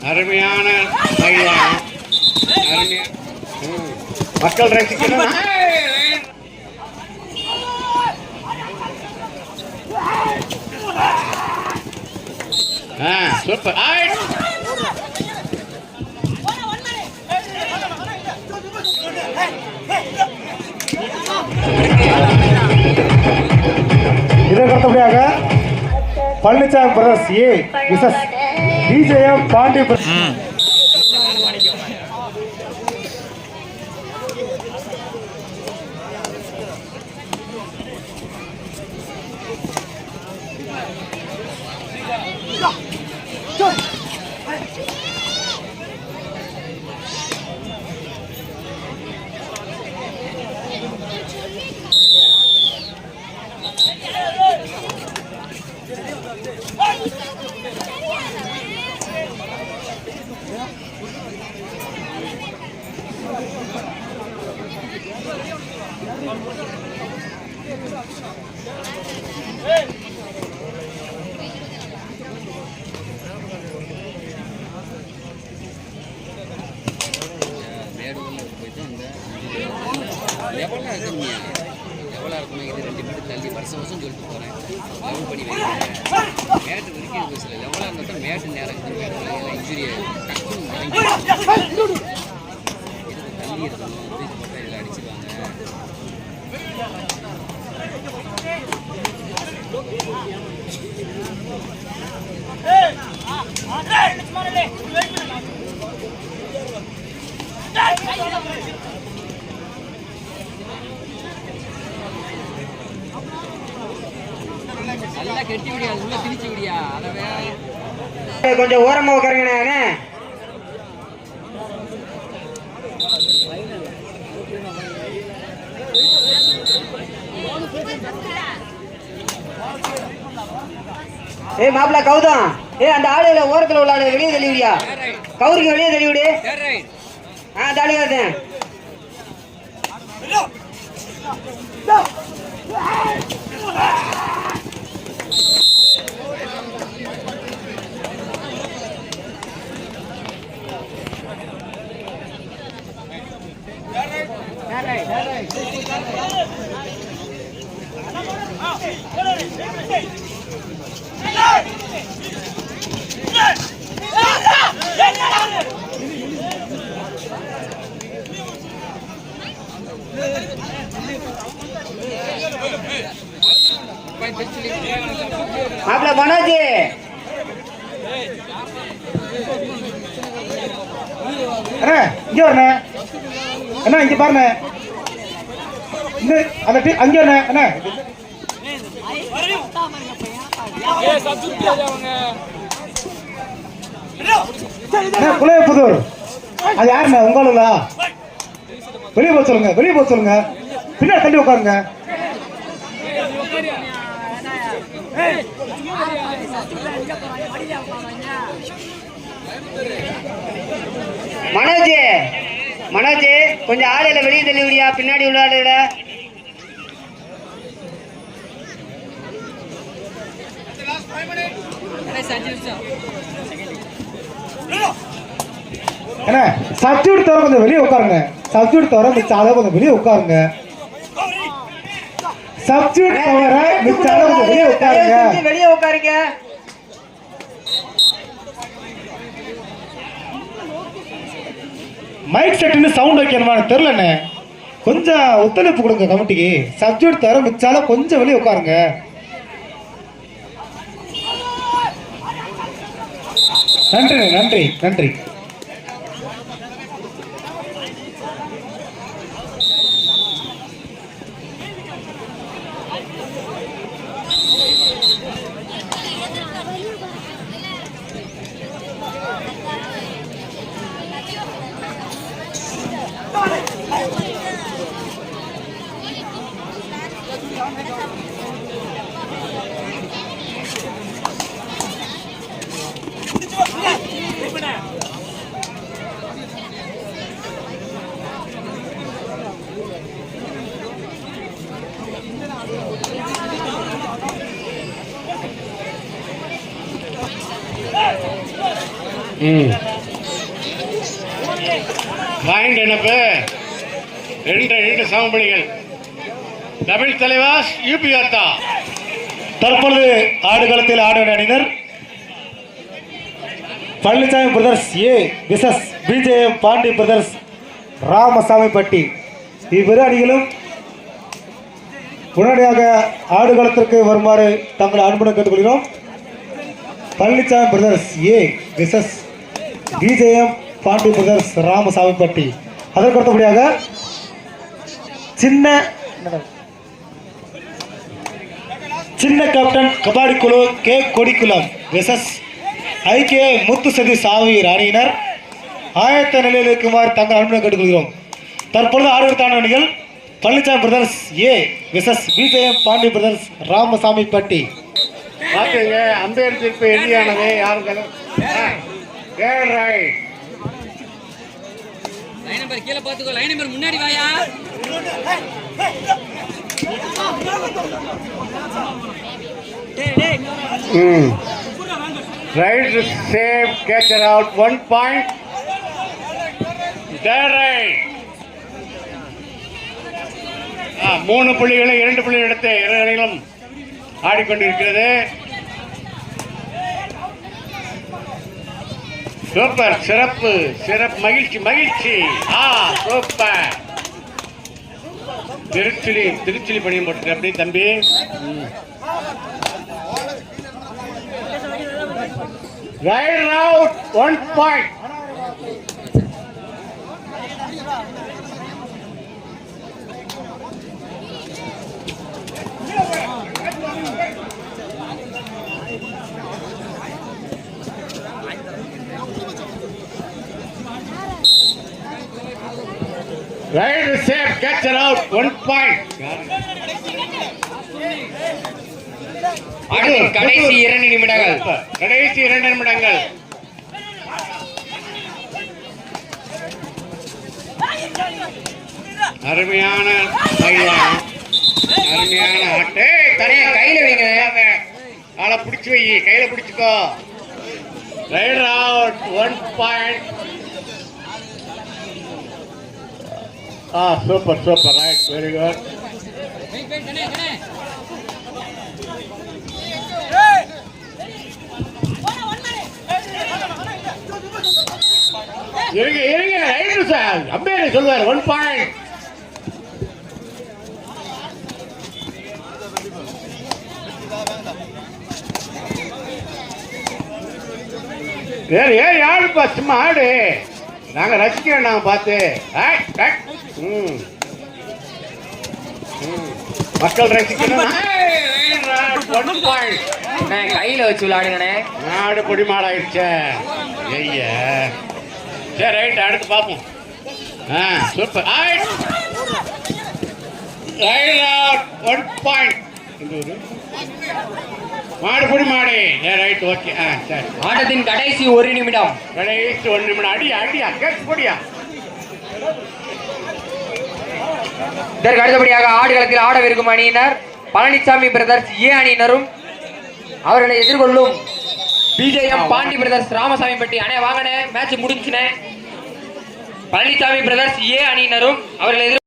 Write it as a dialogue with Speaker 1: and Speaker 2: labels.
Speaker 1: அருமையான மக்கள் ரசிக்கணும். சூப்பர்.
Speaker 2: இதற்கு அடுத்தபடியாக பழனிசாமி பிரதர்ஸ் ஏ விசஸ் விஜயம் பாண்டி.
Speaker 3: எவ்வளோ இருக்குங்க, எவ்வளோ இருக்கணும்? இது 2 மீட்டர் தள்ளி வருஷம் சொல்லிட்டு போகிறேன். லெவல் பண்ணி வைக்கிறேன். மேட்டு வரைக்கும் பேசல. லெவலாக இருந்தால் தான் மேட்டு நேரம் மேட்டில் எல்லாம் இன்ஜுரி ஆகிடும். டக்குன்னு இதுக்கு தள்ளி இருக்கணும். இது போட்டால் இதில் அடிச்சுடுவாங்க. நல்லா கட்டி விடியா, உள்ள திரிச்சு விடியா. அதை
Speaker 4: கொஞ்சம் ஓரமா உட்காருங்கண்ணே. மாப்பிள்ள கௌதம், அந்த ஆளுல ஓரத்துல உள்ள ஆளு வெளியே தள்ளி விடியா. கௌருக்கு வெளியே தள்ளி விடு. தாலிகாத மாப்பிள்ள மனோஜ்,
Speaker 2: இங்க வரண்ணே. அண்ணா இங்க பாருண்ணே. அந்த அங்க வரண்ணே. அண்ணா புலையப்புதூர் அது யாருண்ணே? உங்களா? வெளியே போக சொல்லுங்க, வெளியே போக சொல்லுங்க. பின்னாடி தள்ளி உட்காருங்க.
Speaker 4: மனோஜ், மனோஜ் கொஞ்சம் ஆளுல வெளியே தள்ளி விடியா. பின்னாடி உள்ள ஆளுல
Speaker 2: என்ன சப்ஸ்டியூட் தவிர கொஞ்சம் வெளியே உட்காருங்க. சப்ஸ்டியூட் தவிர மிச்சால கொஞ்சம் வெளியே உட்காருங்க. சப்ஸ்டியூட் தவிர மிச்சால கொஞ்சம் வெளியே உட்காருங்க.
Speaker 4: வெளியே உட்காருங்க.
Speaker 2: மைக் செட்டுன்னு சவுண்ட் வைக்கணுமான்னு தெரியலண்ணே. கொஞ்சம் ஒத்துழைப்பு கொடுங்க கமிட்டிக்கு. சப்ஸ்டியூட் தவிர மிச்சால கொஞ்சம் வெளியே உட்காருங்க. நன்றி நன்றி நன்றி.
Speaker 1: பாயிண்ட் இணைப்பு 2 சமபடிகள். தமிழ் தலைவாஸ் யூபி அத்தா.
Speaker 2: தற்பொழுது ஆடுகளத்தில் ஆடும் அணியினர் பழனிசாமி பிரதர்ஸ் ஏ விசஸ் பிஜேஎம் பாண்டி பிரதர்ஸ் ராமசாமிப்பட்டி. இவ்விரு அணிகளும் உடனடியாக ஆடுகளத்திற்கு வருமாறு தங்கள் அன்புடன் கேட்டுக்கொள்கிறோம். பழனிசாமி பிரதர்ஸ் ஏ விசஸ் பிஜேஎம் பாண்டி பிரதர்ஸ் ராமசாமிப்பட்டி. அதற்கு அடுத்தபடியாக சின்ன கேப்டன் கபாடி குழு கே கொடிக்குளம் விசஸ் ஐக்கிய முத்துசதி சாவியர் அணியினர் ஆயத்த நிலையில் இருக்குமாறு தங்கள் அன்புடன் கேட்டுக்கொள்கிறோம். தற்பொழுது ஆடுகளத்தான அணிகள் பழனிசாமி பிரதர்ஸ் ஏ விசஸ் பிஜேஎம் பாண்டி பிரதர்ஸ் ராமசாமிப்பட்டி.
Speaker 1: பார்த்துங்க, அம்பேர் தீர்ப்பு எதிரானது யாருங்களும்
Speaker 3: லைன் நம்பர் கீழே பார்த்துக்கோ. லைன் நம்பர் முன்னாடி வாயா.
Speaker 1: Right save catcher out 1 point. Right 3 புள்ளிகளை 2 புள்ளி எடுத்து இரு அணிகளும் ஆடிக்கொண்டிருக்கிறது. சூப்பர், சிறப்பு சிறப்பு, மகிழ்ச்சி மகிழ்ச்சி. சூப்பர். திருச்சிலி பணியும் போட்டு அப்படி தம்பி. Right out 1 point. Right save, catch it out, 1 point.
Speaker 4: கடைசி 2 நிமிடங்கள்.
Speaker 1: கடைசி 2 நிமிடங்கள். அருமையான அருமையான ஆட்டு.
Speaker 4: தனியா கையில வைங்க.
Speaker 1: ஆளை பிடிச்சு வை, கையில பிடிச்சுக்கோ. Right out 1 point. Super super, right, very good. இருங்க இருங்க, ரைட் சார், அம்பேர் சொல்வார் 1 பாயிண்ட். ஏன் ஆடுப்பா, சும்மா ஆடு, நாங்க ரசிக்கிறோம், நாங்க பார்த்து. மக்கள் ரசிக்கணும்.
Speaker 4: கையில வச்சு விளையாடுங்கண்ணே.
Speaker 1: நாடு பொடி மாடாயிடுச்சே. ஐய, சரி ரைட், அடுத்து பார்ப்போம். Super, right out 1 point. மாடு பொடி மாடு. ரைட், ஓகே, சரி.
Speaker 4: ஆட்டத்தின் கடைசி 1 நிமிடம்.
Speaker 1: கடைசி 1 நிமிடம். அடியா கேட்க போடியா.
Speaker 4: இதற்கு அடுத்தபடியாக ஆடுகளத்தில் ஆடவிருக்கும் அணியினர் பழனிசாமி பிரதர்ஸ் ஏ அணியினரும் அவர்களை எதிர்கொள்ளும் பிஜேஎம் பாண்டி பிரதர்ஸ் ராமசாமிப்பட்டி. அண்ணே வாங்கண்ணே, மேட்ச் முடிஞ்சுனே. பழனிசாமி பிரதர்ஸ் ஏ அணியினரும் அவர்களை